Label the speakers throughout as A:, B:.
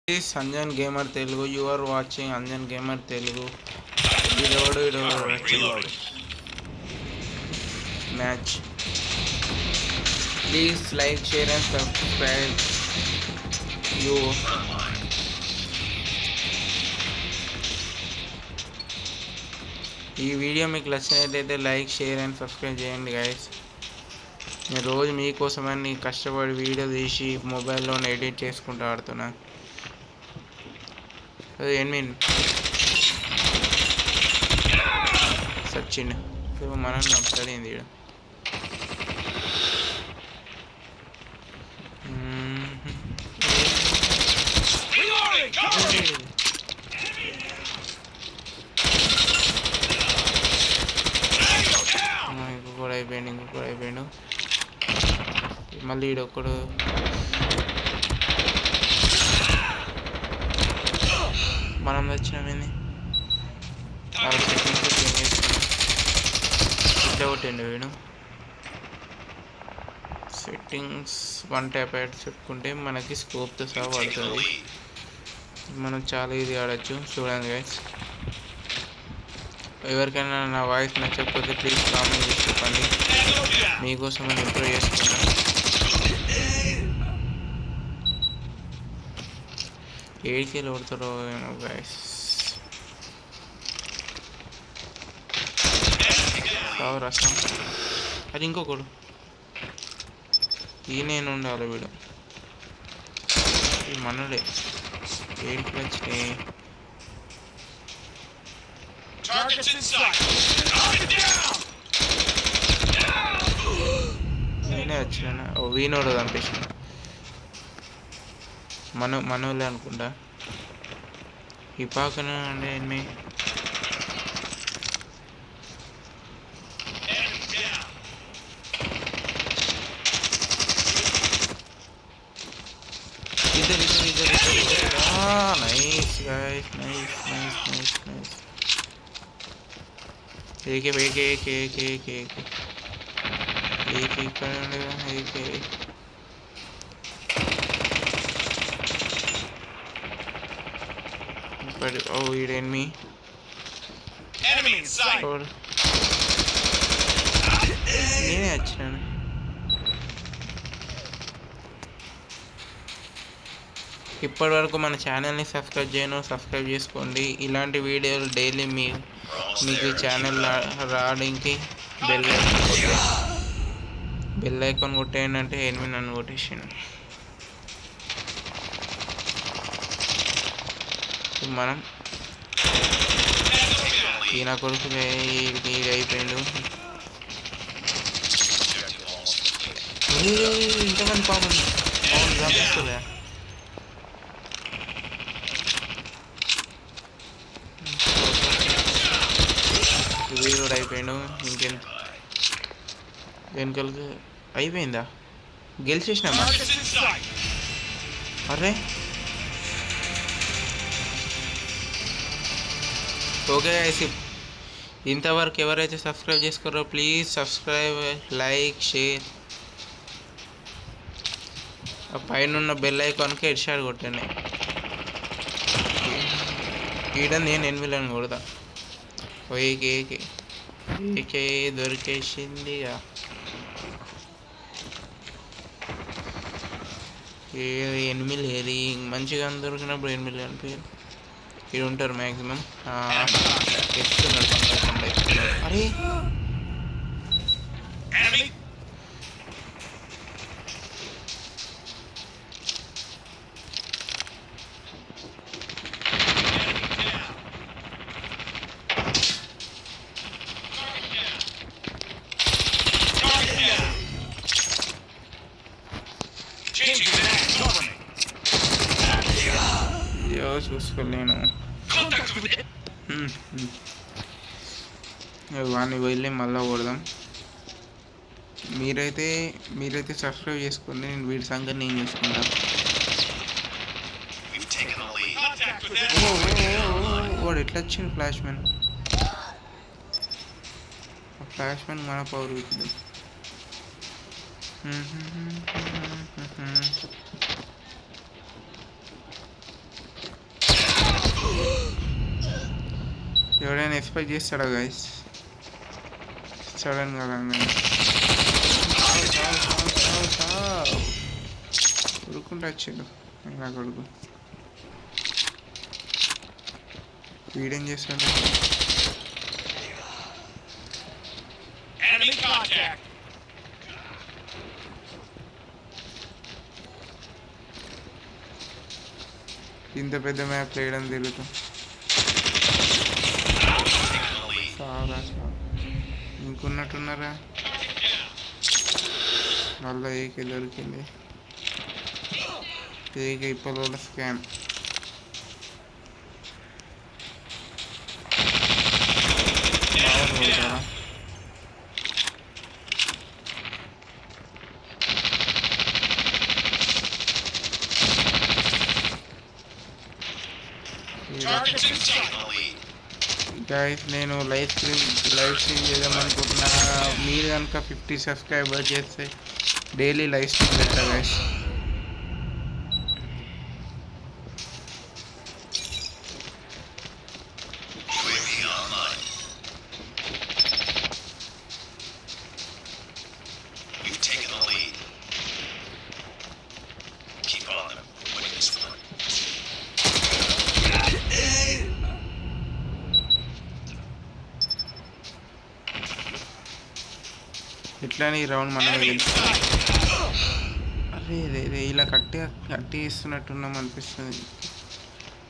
A: This Anjan Gamer Telugu. You are watching Anjan Gamer Telugu. Reloaded. Match. Please like, share, and subscribe. You. ఈ video మీకు నచ్చినట్లయితే like share and subscribe చేయండి guys. నేను రోజు మీకోసమని కష్టపడి video తీసి మొబైల్లో ఎడిట్ చేసుకుంటూ ఆడుతున్నా. ఎనిమిది సచిన్ మనం నడుపుతాడేంది ఇక్కడ. ఇంకొకడు అయిపోయాడు మళ్ళీ ఈడొక్కడు. మనం వచ్చినామేంది ఇట్లా కొట్టిండు వీడు. సెట్టింగ్స్ 1 ట్యాప్ పెట్టుకుంటే మనకి స్కోప్తో సహా పడుతుంది. మనం చాలా ఇది ఆడచ్చు. చూడండి గైస్, ఎవరికైనా నా వాయిస్ నచ్చకపోతే ప్లీజ్ కామెంట్ చేసి చెప్పండి, మీకోసం నేను ఇంప్రూవ్ చేసుకున్నాను. ఏడికేలు కొడతారో ఏమో గైస్. రసం అది ఇంకొకడు ఈ నేను ఉండాలి. వీడు ఈ మనడే ఏంటి వచ్చినాయి. నేనే వచ్చినా. వీనోడు చంపేసిన. మనోళ్ళే అనుకుంటా. ఈ పాకన అంటే ఎన్ని nice guys, nice. AK but oh, you didn't me. Enemy in sight. నేనే వచ్చాను. ఇప్పటి వరకు మన ఛానల్ని సబ్స్క్రైబ్ చేసుకోండి. ఇలాంటి వీడియోలు డైలీ మీకు ఛానల్ రావడానికి బెల్ ఐకాన్ కొట్టేయండి. అంటే ఎనిమిది నన్ను కొట్టేసాను. మనం ఈయన కొడుకు అయిపోయాడు. ఇంతమంది పాపం చంపిస్తుందా. వీడు అయిపోయాడు. ఇంకెంత వెనుకలకి అయిపోయిందా? గెలిచేసినామా? అరే ఓకే గైస్, ఇంతవరకు ఎవరైతే సబ్స్క్రైబ్ చేసుకోరో ప్లీజ్ సబ్స్క్రైబ్, లైక్, షేర్. ఆ పైన ఉన్న బెల్ ఐకాన్కి హెడ్ షాట్ కొట్టండి. ఈడ నేను 8 కొడతా. ఏకే దొరికేసిందిగా. ఎనిమిది ఏది మంచిగా దొరికినప్పుడు 8 అనిపించారు. ఇక్కడ ఉంటారు మ్యాక్సిమం. అరే చూసుకోలేను. వాడిని వెళ్ళి మళ్ళీ కొడదాం. మీరైతే సబ్స్క్రైబ్ చేసుకోండి. నేను వీడి సంగతి నేను చూసుకుంటాను. వాడు ఎట్లా వచ్చింది? ఫ్లాష్ మ్యాన్ మన పవర్ వీక్ది. ఎవడైనా ఎక్స్పెక్ట్ చేస్తాడా గైస్? సడన్గా కానీ ఉరుకుంటూ వచ్చాడు నా కొడుకు. వీడేం చేస్తాడు? ఇంత పెద్ద మ్యాప్ వేయడం తిరుగుతాం. చాలా ఇంకున్నట్టున్నారా? మళ్ళీ ఏకే దొరికింది. ఏక ఇప్పుడు స్కామ్. గైస్ నేను లైవ్ స్ట్రీమ్ చేద్దామనుకుంటున్నా. మీరు కనుక 50 సబ్స్క్రైబర్ చేస్తే డైలీ లైవ్ స్ట్రీమ్ పెడతా గైస్. ఇట్లానే ఈ రౌండ్ మనమే గెలుస్తాం. అరే రే ఇలా కట్టి ఇస్తున్నట్టున్నాం అనిపిస్తుంది.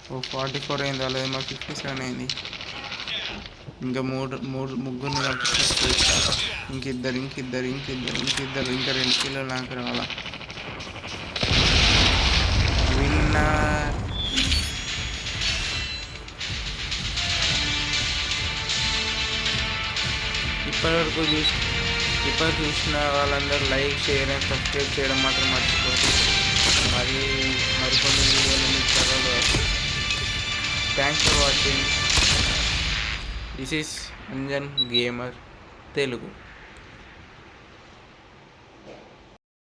A: ఓ 44 అయింది, అలాగే మాకు 57 అయింది. ఇంకా ముగ్గురిని కనిపిస్తుంది. ఇంకిద్దరు ఇంకా 2 కిలోలు నాకు రావాలా. విన్నర్. ఇప్పుడు చూసిన వాళ్ళందరూ లైక్, షేర్ అండ్ సబ్స్క్రైబ్ చేయడం మాత్రం మర్చిపోదు. మరికొన్ని వీడియోలు మీకు త్వరలో వస్తాయి. Thanks for watching. This is Anjan gamer Telugu.